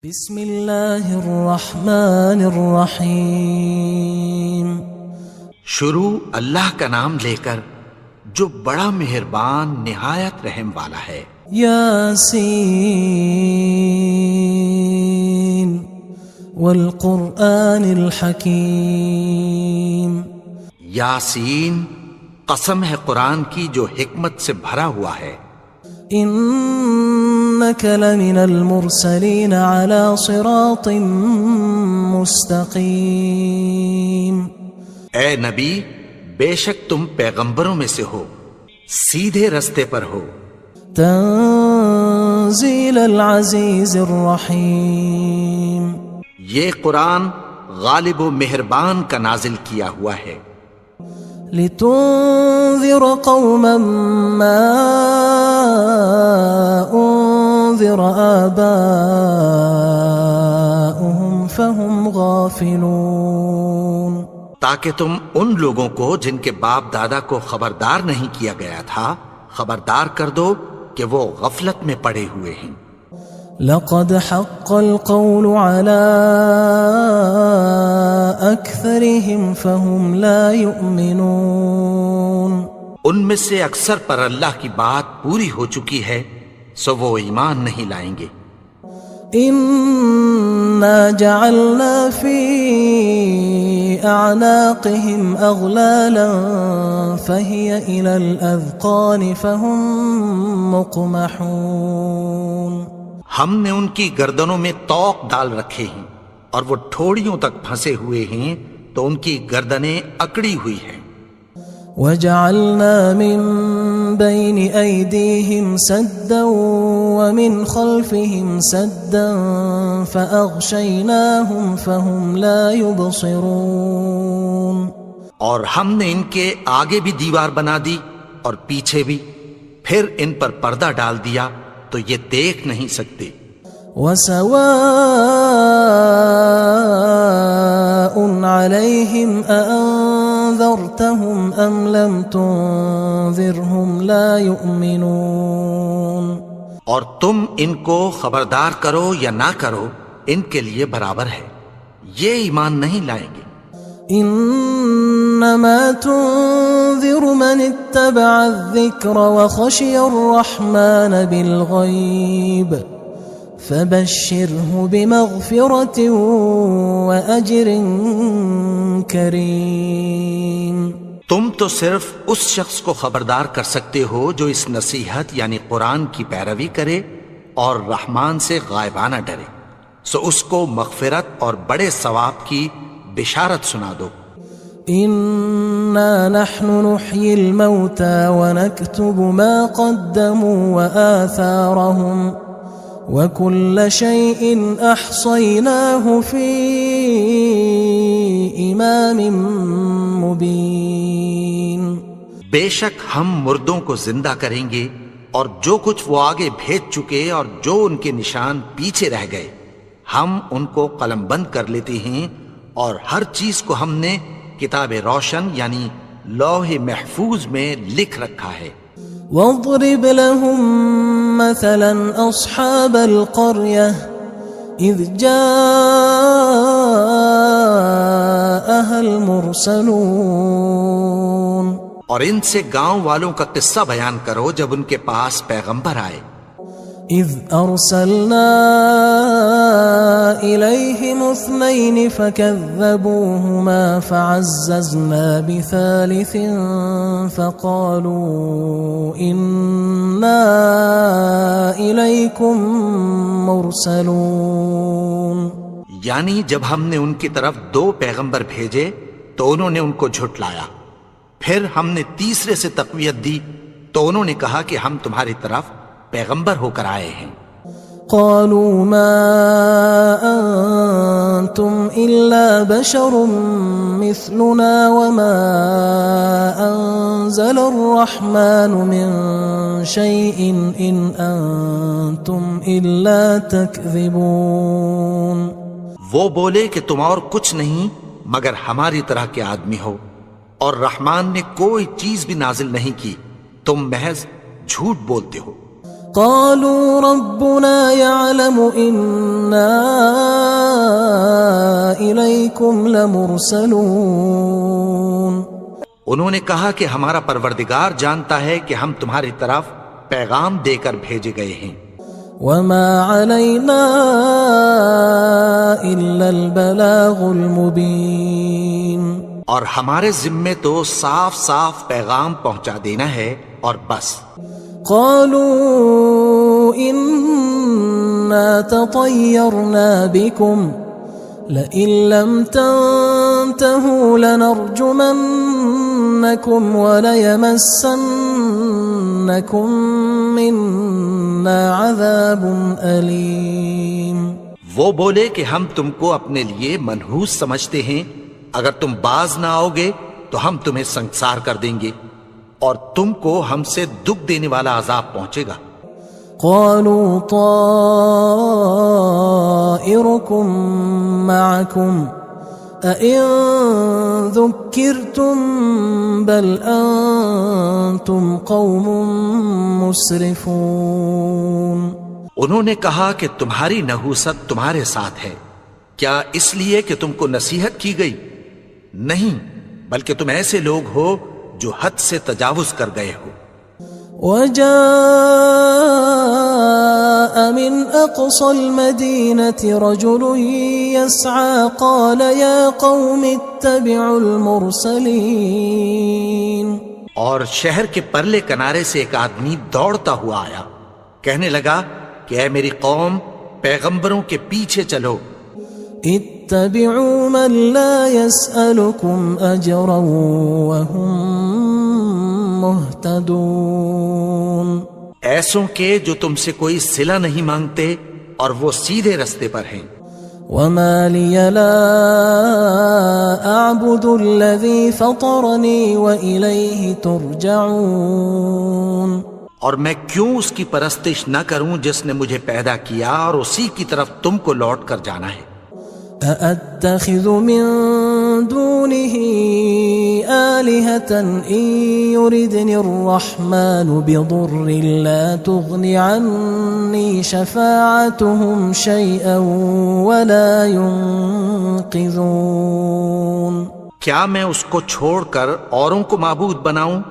بسم اللہ الرحمن الرحیم۔ شروع اللہ کا نام لے کر جو بڑا مہربان نہایت رحم والا ہے۔ یاسین والقرآن الحکیم۔ یاسین، قسم ہے قرآن کی جو حکمت سے بھرا ہوا ہے۔ انک لمن المرسلین علی صراط مستقیم۔ اے نبی، بے شک تم پیغمبروں میں سے ہو، سیدھے رستے پر ہو۔ تنزیل العزیز الرحیم۔ یہ قرآن غالب و مہربان کا نازل کیا ہوا ہے۔ لتنذر قوما ما انذر آباؤهم فهم غافلون۔ تاکہ تم ان لوگوں کو جن کے باپ دادا کو خبردار نہیں کیا گیا تھا خبردار کر دو کہ وہ غفلت میں پڑے ہوئے ہیں۔ لقد حق القول على أكثرهم فهم لا يؤمنون۔ ان میں سے اکثر پر اللہ کی بات پوری ہو چکی ہے سو وہ ایمان نہیں لائیں گے۔ إنا جعلنا في أعناقهم أغلالا فهي إلى الأذقان فهم مقمحون۔ ہم نے ان کی گردنوں میں طوق ڈال رکھے ہیں اور وہ ٹھوڑیوں تک پھنسے ہوئے ہیں تو ان کی گردنیں اکڑی ہوئی ہیں۔ وَجَعَلْنَا مِن بَيْنِ أَيْدِيهِمْ سَدًّا وَمِنْ خَلْفِهِمْ سَدًّا فَأَغْشَيْنَاهُمْ فَهُمْ لَا يُبْصِرُونَ۔ اور ہم نے ان کے آگے بھی دیوار بنا دی اور پیچھے بھی، پھر ان پر پردہ ڈال دیا تو یہ دیکھ نہیں سکتے۔ وَسَوَاءٌ عَلَيْهِمْ أَأَنذَرْتَهُمْ أَمْ لَمْ تُنذِرْهُمْ لَا يُؤْمِنُونَ۔ اور تم ان کو خبردار کرو یا نہ کرو ان کے لیے برابر ہے، یہ ایمان نہیں لائیں گے۔ انما تنذر من اتبع الذکر وخشی الرحمن بالغیب فبشرہ بمغفرۃ واجر کریم۔ تم تو صرف اس شخص کو خبردار کر سکتے ہو جو اس نصیحت یعنی قرآن کی پیروی کرے اور رحمان سے غائبانہ ڈرے، سو اس کو مغفرت اور بڑے ثواب کی بشارت سنا دو۔ انا نحن نحيي الموتى ونكتب ما قدموا وآثارهم وكل شيء احصيناه في امام مبين۔ بے شک ہم مردوں کو زندہ کریں گے اور جو کچھ وہ آگے بھیج چکے اور جو ان کے نشان پیچھے رہ گئے ہم ان کو قلم بند کر لیتے ہیں، اور ہر چیز کو ہم نے کتاب روشن یعنی لوح محفوظ میں لکھ رکھا ہے۔ واضرب لهم مثلا اصحاب القرية اذ جاءها المرسلون۔ اور ان سے گاؤں والوں کا قصہ بیان کرو جب ان کے پاس پیغمبر آئے۔ اذ ارسلنا الیہم اثنین فکذبوہما فعززنا بثالث فقالوا انا الیکم مرسلون۔ یعنی جب ہم نے ان کی طرف 2 پیغمبر بھیجے تو انہوں نے ان کو جھٹلایا، پھر ہم نے تیسرے سے تقویت دی تو انہوں نے کہا کہ ہم تمہاری طرف پیغمبر ہو کر آئے ہیں۔ قالوا ما انتم الا بشر مثلنا وما انزل الرحمن من شيء ان انتم الا تكذبون۔ وہ بولے کہ تم اور کچھ نہیں مگر ہماری طرح کے آدمی ہو، اور رحمان نے کوئی چیز بھی نازل نہیں کی، تم محض جھوٹ بولتے ہو۔ قالوا ربنا يعلم إنا إليكم لمرسلون. انہوں نے کہا کہ ہمارا پروردگار جانتا ہے کہ ہم تمہاری طرف پیغام دے کر بھیجے گئے ہیں. وما علينا إلا البلاغ المبين. اور ہمارے ذمے تو صاف صاف پیغام پہنچا دینا ہے اور بس. قالوا إنا تطيرنا بكم لئن لم تنتهوا لنرجمنكم وليمسنكم منا عذاب أليم. وہ بولے کہ ہم تم کو اپنے لیے منحوس سمجھتے ہیں، اگر تم باز نہ آؤ گے تو ہم تمہیں سنگسار کر دیں گے اور تم کو ہم سے دکھ دینے والا عذاب پہنچے گا. قالوا طائركم معكم أئن ذكرتم بل أنتم قوم مسرفون. انہوں نے کہا کہ تمہاری نحوست تمہارے ساتھ ہے، کیا اس لیے کہ تم کو نصیحت کی گئی؟ نہیں، بلکہ تم ایسے لوگ ہو جو حد سے تجاوز کر گئے ہو. وجاء من أقصى المدينة رجل يسعى قال يا قوم اتبعوا المرسلين. اور شہر کے پرلے کنارے سے ایک آدمی دوڑتا ہوا آیا، کہنے لگا کہ اے میری قوم، پیغمبروں کے پیچھے چلو. اتبعوا من لا يسألكم أجرا وهم مهتدون. ایسوں کے جو تم سے کوئی صلہ نہیں مانگتے اور وہ سیدھے رستے پر ہیں. وما لي لا أعبد الذي فطرني وإليه ترجعون. اور میں کیوں اس کی پرستش نہ کروں جس نے مجھے پیدا کیا اور اسی کی طرف تم کو لوٹ کر جانا ہے. أأتخذ من دونه آلهة إن يردني الرحمن بضر لا تغن عني شفاعتهم شيئا ولا ينقذون. کیا میں اس کو چھوڑ کر اوروں کو معبود بناؤں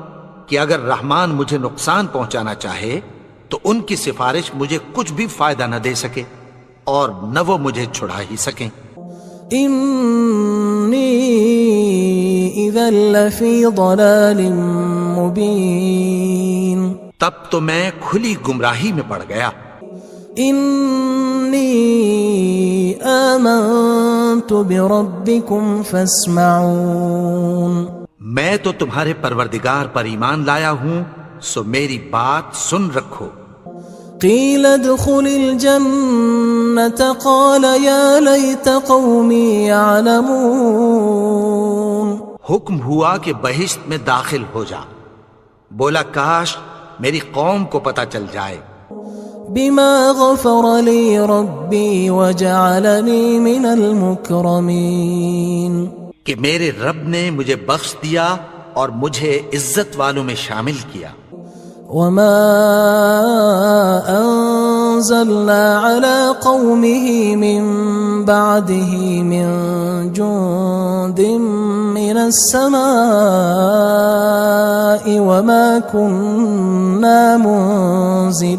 کہ اگر رحمان مجھے نقصان پہنچانا چاہے تو ان کی سفارش مجھے کچھ بھی فائدہ نہ دے سکے اور نہ وہ مجھے چھڑا ہی سکیں. إني إذا لفي ضلال مبين. تب تو میں کھلی گمراہی میں پڑ گیا. إني آمنت بربكم فاسمعون. میں تو تمہارے پروردگار پر ایمان لایا ہوں، سو میری بات سن رکھو. قيل ادخل الجنة قال يا ليت قومي يعلمون. حکم ہوا کہ بہشت میں داخل ہو جا. بولا کاش میری قوم کو پتہ چل جائے. بما غفر لي ربي وجعلني من المكرمين. کہ میرے رب نے مجھے بخش دیا اور مجھے عزت والوں میں شامل کیا. وما أنزلنا على قومه من بعده من جند من السماء وما كنا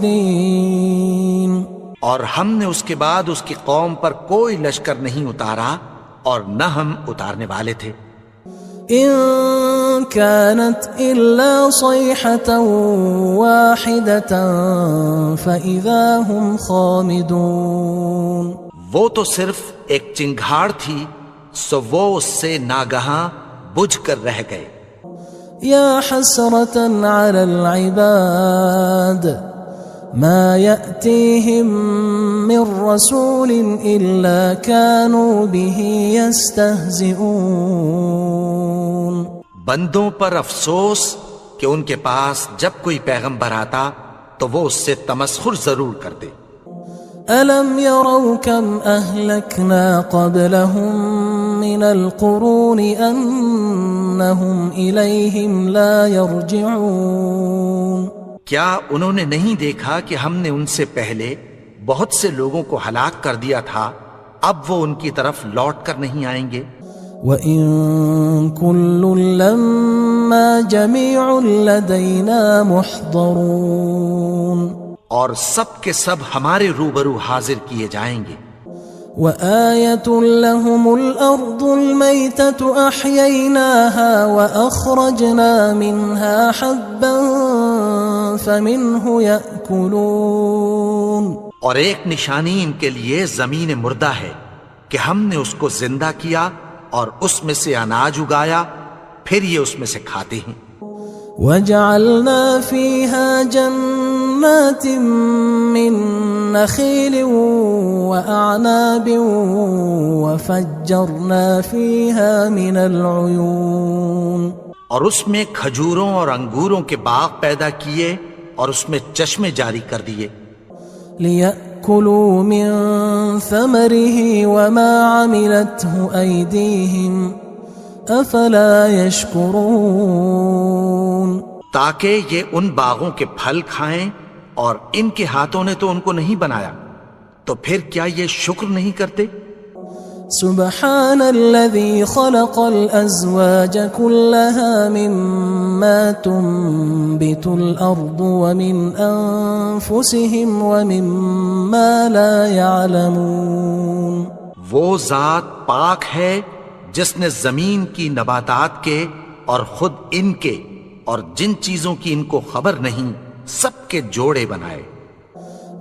منزلين. اور ہم نے اس کے بعد اس کی قوم پر کوئی لشکر نہیں اتارا اور نہ ہم اتارنے والے تھے. إن كانت إلا صيحة واحدة فإذا هم خامدون. وہ تو صرف ایک چنگھاڑ تھی، سو وہ اس سے ناگہاں بجھ کر رہ گئے. يا حسرة على العباد ما يأتيهم من رسول إلا كانوا به يستهزئون. بندوں پر افسوس کہ ان کے پاس جب کوئی پیغمبر آتا تو وہ اس سے تمسخر ضرور کرتے. ألم يروا كم أهلكنا قبلهم من القرون أنهم إليهم لا يرجعون. کیا انہوں نے نہیں دیکھا کہ ہم نے ان سے پہلے بہت سے لوگوں کو ہلاک کر دیا تھا، اب وہ ان کی طرف لوٹ کر نہیں آئیں گے؟ وَإِن كُلٌّ لَمَّا جَمِيعٌ لَدَيْنَا مُحْضَرُونَ، اور سب کے سب ہمارے روبرو حاضر کیے جائیں گے۔ وَآيَةٌ لَهُمُ الْأَرْضُ الْمَيْتَةُ أَحْيَيْنَاهَا وَأَخْرَجْنَا مِنْهَا حَبًّا فَمِنْهُ يَأْكُلُونَ، اور ایک نشانی ان کے لیے زمین مردہ ہے کہ ہم نے اس کو زندہ کیا اور اس میں سے اناج اگایا، پھر یہ اس میں سے کھاتے ہیں۔ وَجَعَلْنَا فِيهَا جَنَّاتٍ مِّن نَخِيلٍ وَأَعْنَابٍ وَفَجَّرْنَا فِيهَا مِنَ الْعُيُونِ، اور اس میں کھجوروں اور انگوروں کے باغ پیدا کیے اور اس میں چشمے جاری کر دیے، لِيَأْكُلُوا مِن ثَمَرِهِ وَمَا عَمِلَتْهُ أَيْدِيهِمْ أَفَلَا يَشْكُرُونَ، تاکہ یہ ان باغوں کے پھل کھائیں، اور ان کے ہاتھوں نے تو ان کو نہیں بنایا، تو پھر کیا یہ شکر نہیں کرتے؟ سبحان الذي خلق الأزواج كلها مما تنبت الأرض ومن أنفسهم ومما لا يعلمون، وہ ذات پاک ہے جس نے زمین کی نباتات کے اور خود ان کے اور جن چیزوں کی ان کو خبر نہیں سب کے جوڑے بنائے۔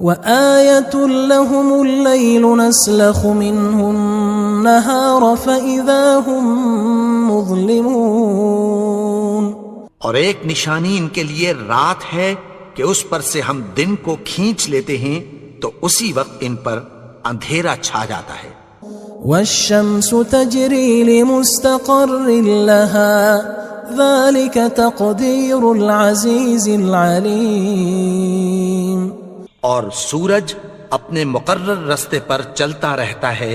وَآيَةٌ لَهُمُ اللَّيْلُ نَسْلَخُ مِنْهُ النَّهَارَ فَإِذَا هُمْ مُظْلِمُونَ، اور ایک نشانی ان کے لیے رات ہے کہ اس پر سے ہم دن کو کھینچ لیتے ہیں تو اسی وقت ان پر اندھیرا چھا جاتا ہے۔ وَالشَّمْسُ تَجْرِي لِمُسْتَقَرٍّ لَهَا ذَلِكَ تَقْدِيرُ الْعَزِيزِ الْعَلِيمِ، اور سورج اپنے مقرر رستے پر چلتا رہتا ہے،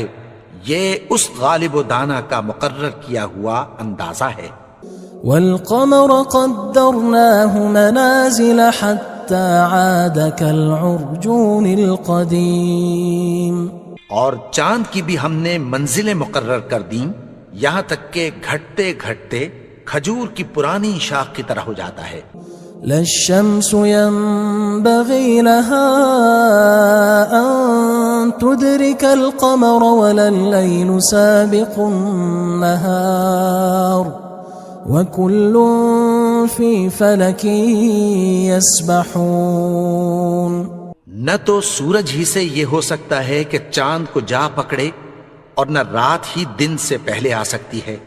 یہ اس غالب و دانا کا مقرر کیا ہوا اندازہ ہے۔ وَالْقَمَرَ قَدَّرْنَاهُ مَنَازِلَ حَتَّى عَادَ كَالْعُرْجُونِ الْقَدِيمِ، اور چاند کی بھی ہم نے منزلیں مقرر کر دیں، یہاں تک کہ گھٹتے گھٹتے کھجور کی پرانی شاخ کی طرح ہو جاتا ہے۔ لا الشمس ينبغي لها أن تدرك القمر ولا الليل سابق النهار وكل في فلك يسبحون، نہ تو سورج ہی سے یہ ہو سکتا ہے کہ چاند کو جا پکڑے، اور نہ رات ہی دن سے پہلے آ سکتی ہے،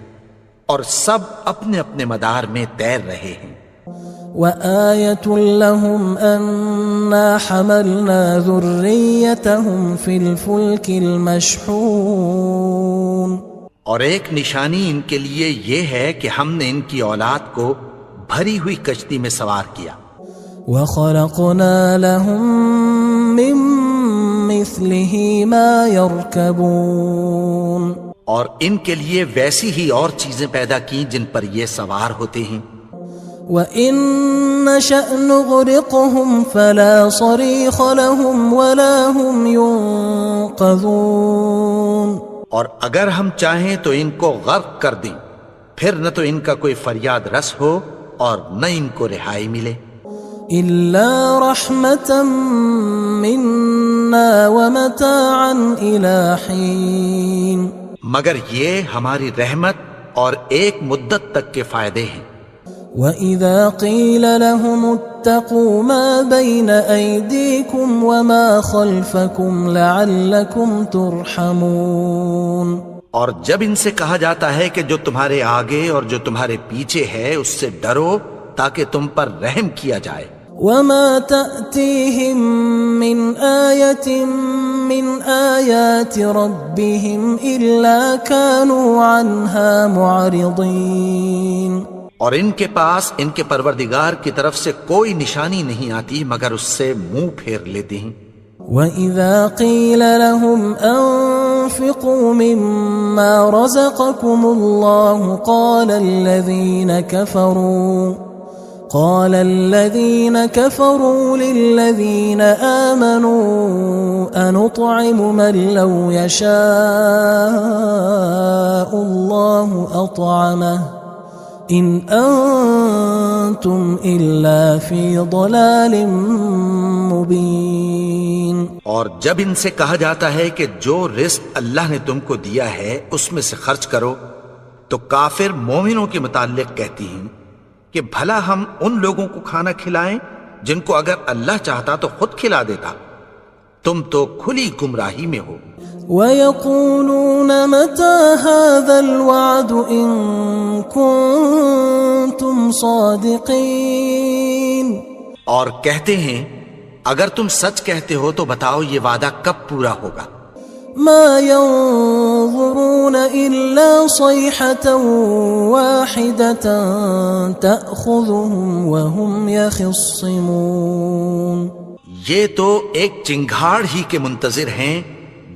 اور سب اپنے اپنے مدار میں تیر رہے ہیں۔ وَآيَةٌ لَهُمْ أَنَّا حَمَلْنَا ذُرِّيَّتَهُمْ فِي الْفُلْكِ الْمَشْحُونِ، اور ایک نشانی ان کے لیے یہ ہے کہ ہم نے ان کی اولاد کو بھری ہوئی کشتی میں سوار کیا۔ وَخَلَقْنَا لَهُم مِّن مِّثْلِهِ مَا يَرْكَبُونَ، اور ان کے لیے ویسی ہی اور چیزیں پیدا کی جن پر یہ سوار ہوتے ہیں۔ وَإِن نَّشَأْ نُغْرِقْهُمْ فَلَا صَرِيخَ لَهُمْ وَلَا هُمْ يُنقَذُونَ، اور اگر ہم چاہیں تو ان کو غرق کر دیں، پھر نہ تو ان کا کوئی فریاد رس ہو اور نہ ان کو رہائی ملے۔ إِلَّا رَحْمَةً مِّنَّا وَمَتَاعًا إِلَى حِينٍ، مگر یہ ہماری رحمت اور ایک مدت تک کے فائدے ہیں۔ وَإِذَا قِيلَ لَهُمُ اتَّقُوا مَا بَيْنَ أَيْدِيكُمْ وَمَا خَلْفَكُمْ لَعَلَّكُمْ تُرْحَمُونَ، اور جب ان سے کہا جاتا ہے کہ جو تمہارے آگے اور جو تمہارے پیچھے ہے اس سے ڈرو تاکہ تم پر رحم کیا جائے۔ وَمَا تَأْتِيهِم مِّنْ آيَةٍ مِّنْ آيَاتِ رَبِّهِمْ إِلَّا كَانُوا عَنْهَا مُعْرِضِينَ، اور ان کے پاس ان کے پروردگار کی طرف سے کوئی نشانی نہیں آتی مگر اس سے منہ پھیر لیتے ہیں۔ وَإِذَا قِيلَ لَهُمْ أَنفِقُوا مِمَّا رَزَقَكُمُ اللَّهُ قال الذين كفروا للذين آمنوا أنطعم من لو يشاء الله أطعمه إن أنتم إلا في ضلال مبين. اور جب ان سے کہا جاتا ہے کہ جو رزق اللہ نے تم کو دیا ہے اس میں سے خرچ کرو، تو کافر مومنوں کے متعلق کہتی ہیں کہ بھلا ہم ان لوگوں کو کھانا کھلائیں جن کو اگر اللہ چاہتا تو خود کھلا دیتا. تم تو کھلی گمراہی میں ہو. وَيَقُولُونَ مَتَى هَذَا الْوَعْدُ إِن كُنتُمْ صَادِقِينَ. اور کہتے ہیں اگر تم سچ کہتے ہو تو بتاؤ یہ وعدہ کب پورا ہوگا. ما ينظرون إلا صيحة واحدة تأخذهم وهم يخصمون. یہ تو ایک چنگھاڑ ہی کے منتظر ہیں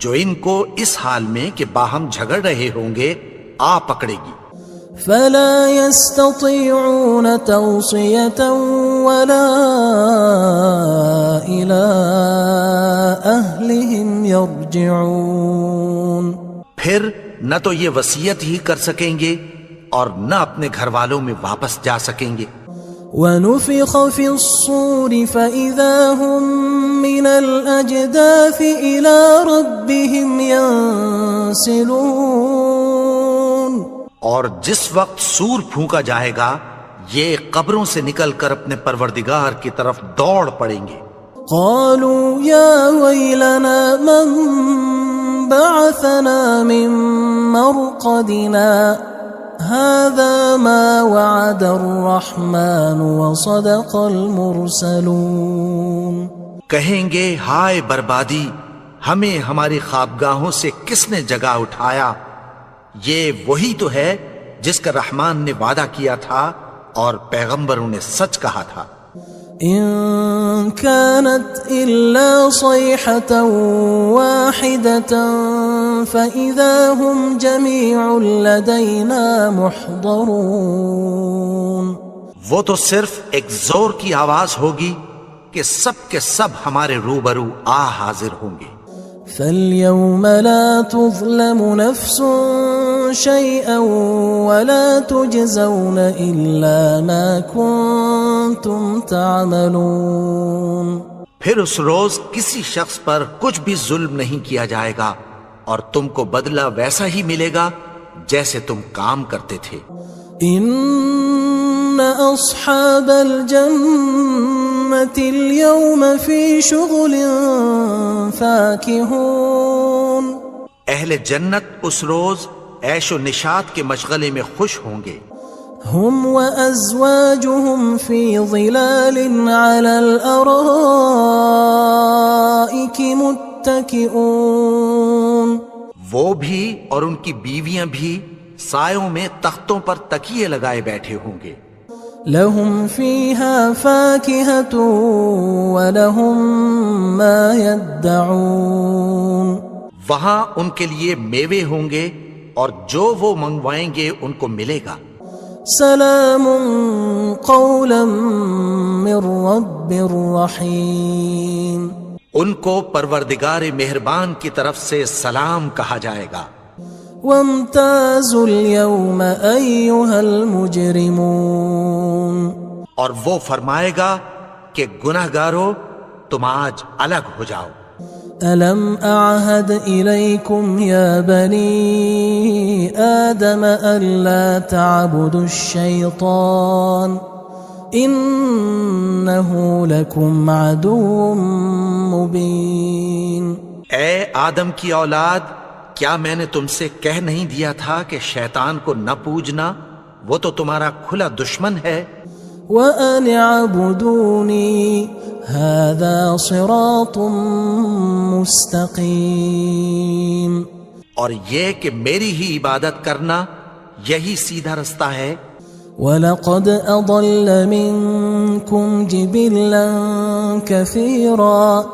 جو ان کو اس حال میں کہ باہم جھگڑ رہے ہوں گے آ پکڑے گی. فلا يستطيعون توصية ولا إلى أهلهم يرجعون. پھر نہ تو یہ وصیت ہی کر سکیں گے اور نہ اپنے گھر والوں میں واپس جا سکیں گے. وَنُفِخَ فِي الصُّورِ فَإِذَا هُم مِّنَ الْأَجْدَاثِ إِلَى رَبِّهِمْ يَنسِلُونَ. اور جس وقت سور پھونکا جائے گا یہ قبروں سے نکل کر اپنے پروردگار کی طرف دوڑ پڑیں گے. قالوا يا ويلنا من بعثنا من مرقدنا هذا ما وعد الرحمن وصدق المرسلون. کہیں گے ہائے بربادی، ہمیں ہماری خوابگاہوں سے کس نے جگا اٹھایا. یہ وہی تو ہے جس کا رحمان نے وعدہ کیا تھا اور پیغمبروں نے سچ کہا تھا. إن كانت إلا صيحة واحدة فإذا هم جميع لدينا محضرون. وہ تو صرف ایک زور کی آواز ہوگی کہ سب کے سب ہمارے روبرو آ حاضر ہوں گے. فاليوم لا تظلم نفس شيئا ولا تجزون إلا ما كنتم تعملون. پھر اس روز کسی شخص پر کچھ بھی ظلم نہیں کیا جائے گا اور تم کو بدلہ ویسا ہی ملے گا جیسے تم کام کرتے تھے. ان اصحاب الجنة اليوم في شغل فاكهون. اہل جنت اس روز عیش و نشاط کے مشغلے میں خوش ہوں گے. هم وازواجهم في ظلال على الارائك متكئون. وہ بھی اور ان کی بیویاں بھی سایوں میں تختوں پر تکیے لگائے بیٹھے ہوں گے. لهم فيها فاكهة ولهم ما يدعون. وہاں ان کے لیے میوے ہوں گے اور جو وہ منگوائیں گے ان کو ملے گا. سلام قولا من رب رحیم. ان کو پروردگار مہربان کی طرف سے سلام کہا جائے گا. وامتازوا اليوم أيها المجرمون. اور وہ فرمائے گا کہ گناہگارو تم آج الگ ہو جاؤ. ألم أعهد إليكم يا بني آدم ألا تعبدوا الشيطان إنه لكم عدو مبين. اے آدم کی اولاد، کیا میں نے تم سے کہہ نہیں دیا تھا کہ شیطان کو نہ پوجنا، وہ تو تمہارا کھلا دشمن ہے. وَأَنِ اعْبُدُونِي هَذَا صِرَاطٌ مُسْتَقِيمٌ. اور یہ کہ میری ہی عبادت کرنا یہی سیدھا رستہ ہے. وَلَقَدْ أَضَلَّ مِنْكُمْ جِبِلًّا كَثِيرًا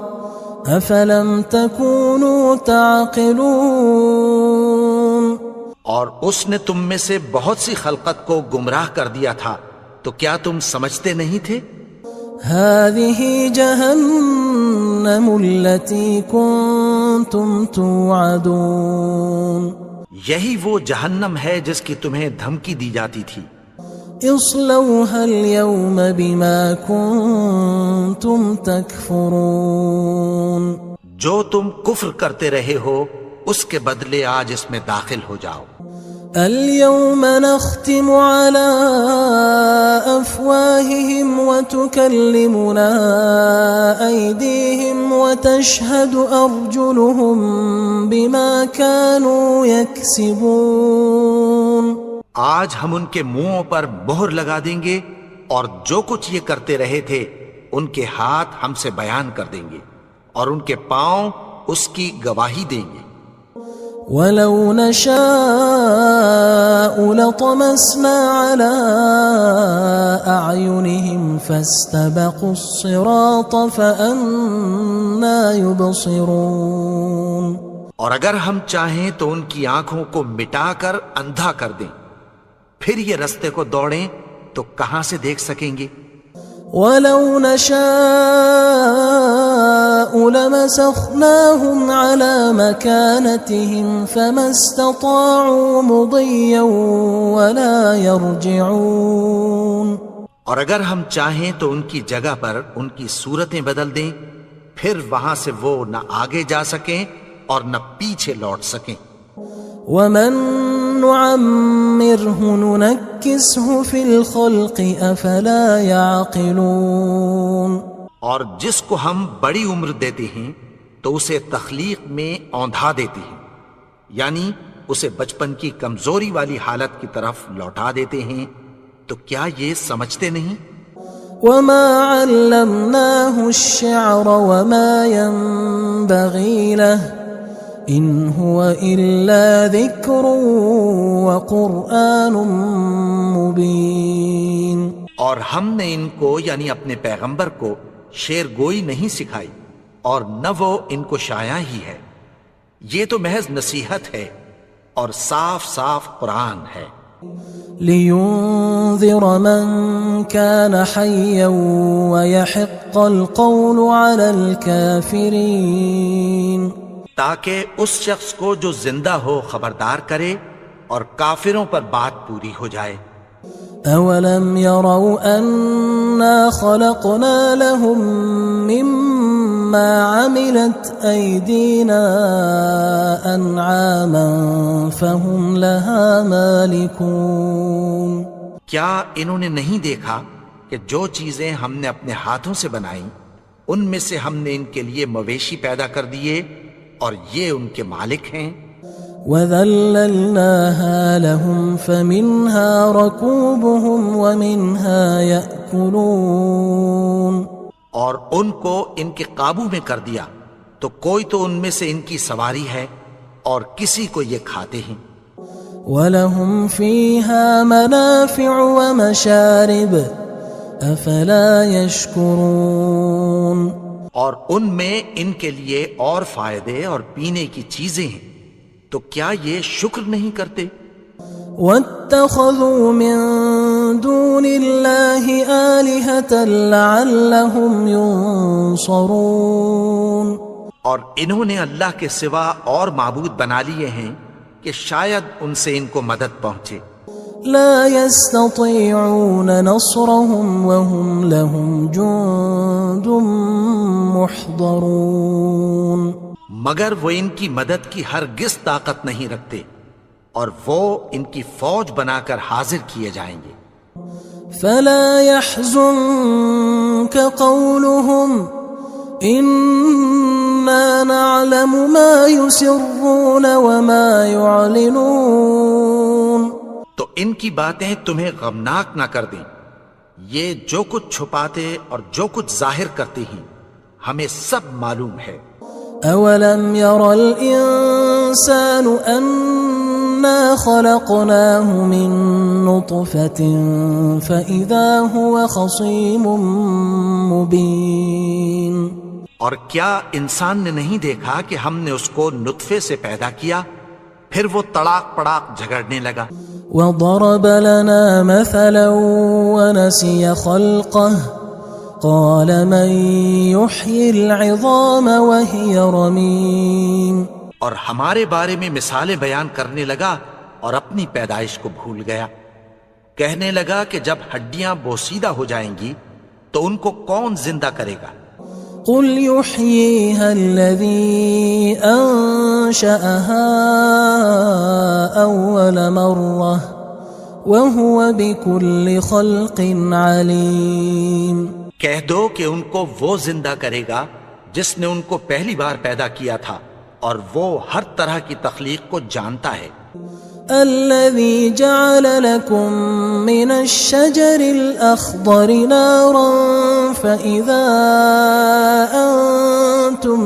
أَفَلَمْ تَكُونُوا تَعْقِلُونَ. اور اس نے تم میں سے بہت سی خلقت کو گمراہ کر دیا تھا، تو کیا تم سمجھتے نہیں تھے؟ هذه جهنم التي كنتم توعدون یہی وہ جہنم ہے جس کی تمہیں دھمکی دی جاتی تھی. اصلوها اليوم بما كنتم تكفرون جو تم کفر کرتے رہے ہو اس کے بدلے آج اس میں داخل ہو جاؤ. اليوم نختم على أفواههم وتكلمنا أيديهم وتشهد أرجلهم بما كانوا يكسبون. آج ہم ان کے منہوں پر مہر لگا دیں گے اور جو کچھ یہ کرتے رہے تھے ان کے ہاتھ ہم سے بیان کر دیں گے اور ان کے پاؤں اس کی گواہی دیں گے. وَلَوْ نَشَاءُ لَطَمَسْنَا عَلَىٰ أَعْيُنِهِمْ فَاسْتَبَقُوا الصِّرَاطَ فَأَنَّىٰ يُبْصِرُونَ. اور اگر ہم چاہیں تو ان کی آنکھوں کو مٹا کر اندھا کر دیں، پھر یہ رستے کو دوڑیں تو کہاں سے دیکھ سکیں گے؟ وَلَوْ نَشَاءُ لَمَسَخْنَاهُمْ عَلَىٰ مَكَانَتِهِمْ فَمَا اسْتَطَاعُوا مُضِيًّا وَلَا يَرْجِعُونَ. اور اگر ہم چاہیں تو ان کی جگہ پر ان کی صورتیں بدل دیں، پھر وہاں سے وہ نہ آگے جا سکیں اور نہ پیچھے لوٹ سکیں. وَمَن نُعَمِّرْهُ نُنَكِّسْهُ فِي الْخَلْقِ أَفَلَا يَعْقِلُونَ. اور جس کو ہم بڑی عمر دیتے ہیں تو اسے تخلیق میں اوندھا دیتے ہیں، یعنی اسے بچپن کی کمزوری والی حالت کی طرف لوٹا دیتے ہیں. تو کیا یہ سمجھتے نہیں؟ وَمَا عَلَّمْنَاهُ الشِّعْرَ وَمَا يَنبَغِي لَهُ إِنْ هُوَ إِلَّا ذِكْرٌ وَقُرْآنٌ مُبِينٌ. اور ہم نے ان کو یعنی اپنے پیغمبر کو شعر گوئی نہیں سکھائی اور نہ وہ ان کو شایع ہی ہے. یہ تو محض نصیحت ہے اور صاف صاف قرآن ہے. لِيُنذِرَ مَن كَانَ حَيًّا وَيَحِقَّ الْقَوْلُ عَلَى الْكَافِرِينَ. تاکہ اس شخص کو جو زندہ ہو خبردار کرے اور کافروں پر بات پوری ہو جائے. أَوَلَمْ يَرَوْا أَنَّا خَلَقْنَا لَهُم مِّمَّا عَمِلَتْ أَيْدِينَا أَنْعَامًا فَهُمْ لَهَا مَالِكُونَ. کیا انہوں نے نہیں دیکھا کہ جو چیزیں ہم نے اپنے ہاتھوں سے بنائیں ان میں سے ہم نے ان کے لیے مویشی پیدا کر دیے اور یہ ان کے مالک ہیں. وَذَلَّلْنَاهَا لَهُمْ فَمِنْهَا رَكُوبُهُمْ وَمِنْهَا يَأْكُلُونَ. اور ان کو ان کے قابو میں کر دیا تو کوئی تو ان میں سے ان کی سواری ہے اور کسی کو یہ کھاتے ہیں. وَلَهُمْ فِيهَا مَنَافِعُ وَمَشَارِبُ أَفَلَا يَشْكُرُونَ. اور ان میں ان کے لیے اور فائدے اور پینے کی چیزیں ہیں، تو کیا یہ شکر نہیں کرتے؟ وَاتَّخَذُوا مِن دُونِ اللَّهِ آلِهَةً لَعَلَّهُمْ يُنصَرُونَ. اور انہوں نے اللہ کے سوا اور معبود بنا لیے ہیں کہ شاید ان سے ان کو مدد پہنچے. لا يستطيعون نصرهم وهم لهم جند محضرون. مگر وہ ان کی مدد کی ہرگز طاقت نہیں رکھتے اور وہ ان کی فوج بنا کر حاضر کیے جائیں گے. فلا يحزنك قولهم إنا نعلم ما يسرون وما يعلنون. تو ان کی باتیں تمہیں غمناک نہ کر دیں. یہ جو کچھ چھپاتے اور جو کچھ ظاہر کرتے ہیں ہمیں سب معلوم ہے. أَوَلَمْ يَرَ الْإِنسَانُ أَنَّا خَلَقْنَاهُ مِن نُّطْفَةٍ فَإِذَا هُوَ خَصِيمٌ مُّبِينٌ. اور کیا انسان نے نہیں دیکھا کہ ہم نے اس کو نطفے سے پیدا کیا، پھر وہ تڑاک پڑاک جھگڑنے لگا. وضرب لنا مثلا ونسي خلقه قال من يحيي العظام وهي رميم. اور ہمارے بارے میں مثالیں بیان کرنے لگا اور اپنی پیدائش کو بھول گیا. کہنے لگا کہ جب ہڈیاں بوسیدہ ہو جائیں گی تو ان کو کون زندہ کرے گا؟ قل يحييها الذي أنشأها أول مرة وهو بكل خلق عليم. کہہ دو کہ ان کو وہ زندہ کرے گا جس نے ان کو پہلی بار پیدا کیا تھا اور وہ ہر طرح کی تخلیق کو جانتا ہے. الذي جعل لكم من الشجر الأخضر نارا فإذا أنتم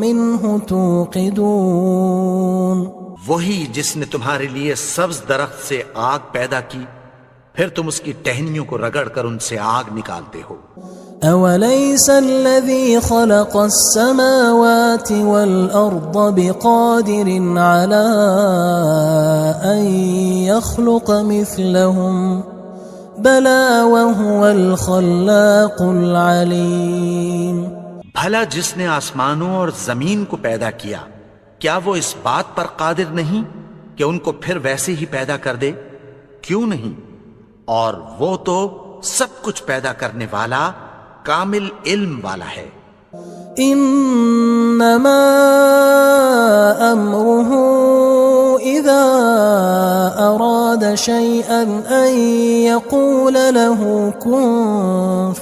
منه توقدون. وہی جس نے تمہارے لیے سبز درخت سے آگ پیدا کی پھر تم اس کی ٹہنیوں کو رگڑ کر ان سے آگ نکالتے ہو. أوليس الذي خلق السماوات والأرض بقادر على أن يخلق مثلهم بلى وهو الخلاق العليم. بھلا جس نے آسمانوں اور زمین کو پیدا کیا کیا وہ اس بات پر قادر نہیں کہ ان کو پھر ویسے ہی پیدا کر دے؟ کیوں نہیں؟ اور وہ تو سب کچھ پیدا کرنے والا کامل علم والا ہے. انما امره اذا اراد شيئا ان يقول له كن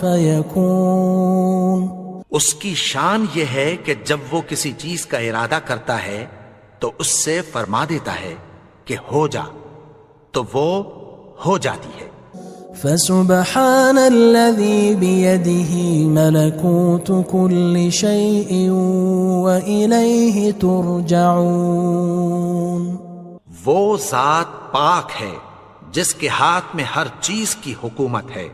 فيكون. اس کی شان یہ ہے کہ جب وہ کسی چیز کا ارادہ کرتا ہے تو اس سے فرما دیتا ہے کہ ہو جا تو وہ ہو جاتی ہے. فسبحان الذي بيده ملكوت كل شيء وإليه ترجعون. وہ ذات پاک ہے جس کے ہاتھ میں ہر چیز کی حکومت ہے